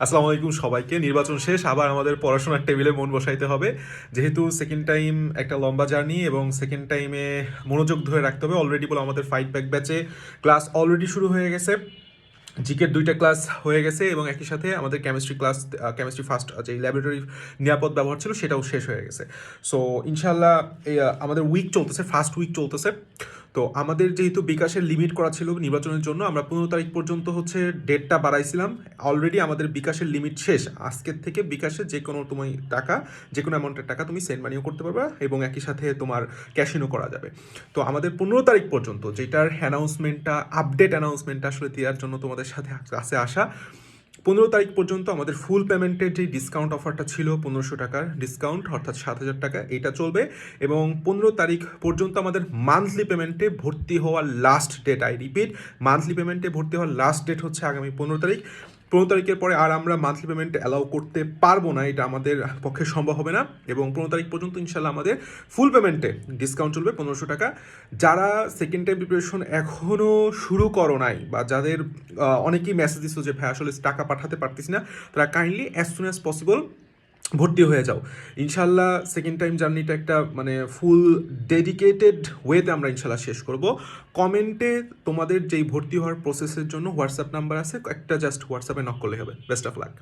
আসসালামু আলাইকুম সবাইকে। নির্বাচন শেষ, আবার আমাদের পড়াশোনার টেবিলে মন বসাইতে হবে। যেহেতু সেকেন্ড টাইম একটা লম্বা জার্নি এবং সেকেন্ড টাইমে মনোযোগ ধরে রাখতে হবে। অলরেডি বলে আমাদের ফাইট ব্যাক ব্যাচে ক্লাস অলরেডি শুরু হয়ে গেছে। জিকের 2টা ক্লাস হয়ে গেছে এবং একই সাথে আমাদের কেমিস্ট্রি ক্লাস, কেমিস্ট্রি ফার্স্ট যে ল্যাবরেটরি নিরাপদ ব্যবহার ছিল সেটাও শেষ হয়ে গেছে। সো ইনশাল্লাহ আমাদের উইক চলতেছে, ফার্স্ট উইক চলতেছে। তো আমাদের যেহেতু বিকাশের লিমিট করা ছিল নির্বাচনের জন্য, আমরা 15 তারিখ পর্যন্ত হচ্ছে ডেটটা বাড়াইছিলাম। অলরেডি আমাদের বিকাশের লিমিট শেষ। আজকের থেকে বিকাশে যে কোনো তুমি টাকা, যে কোনো অ্যামাউন্টের টাকা তুমি সেন্ড মানিও করতে পারবে এবং একই সাথে তোমার ক্যাশিনও করা যাবে। তো আমাদের 15 তারিখ পর্যন্ত, যেটার অ্যানাউন্সমেন্টটা, আপডেট অ্যানাউন্সমেন্টটা আসলে দেওয়ার জন্য তোমাদের সাথে কাছে আসা, 15 তারিখ পর্যন্ত আমাদের ফুল পেমেন্টের যে ডিসকাউন্ট অফারটা ছিল, 1500 টাকার ডিসকাউন্ট অর্থাৎ 7,000 টাকা, এটা চলবে। এবং 15 তারিখ পর্যন্ত আমাদের মান্থলি পেমেন্টে ভর্তি হওয়ার last date, I repeat, monthly পেমেন্টে ভর্তি হওয়ার লাস্ট ডেট হচ্ছে আগামী 15 তারিখ। 15 তারিখের পরে আর আমরা মান্থলি পেমেন্ট অ্যালাউ করতে পারবো না, এটা আমাদের পক্ষে সম্ভব হবে না। এবং 15 তারিখ পর্যন্ত ইনশাল্লাহ আমাদের ফুল পেমেন্টে ডিসকাউন্ট চলবে 1500 টাকা। যারা সেকেন্ড টাইম প্রিপারেশন এখনও শুরু করো নাই, বা যাদের অনেকেই মেসেজ দিচ্ছ যে ভাই আসলে টাকা পাঠাতে পারতেছি না, তারা kindly as soon as possible ভর্তি হয়ে যাও। ইনশাল্লাহ সেকেন্ড টাইম জার্নিটা একটা মানে ফুল ডেডিকেটেড ওয়েতে আমরা ইনশাল্লাহ শেষ করব। কমেন্টে তোমাদের যেই ভর্তি হওয়ার প্রসেসের জন্য হোয়াটসঅ্যাপ নাম্বার আছে, একটা জাস্ট হোয়াটসঅ্যাপে নক করলে হবে। Best of luck.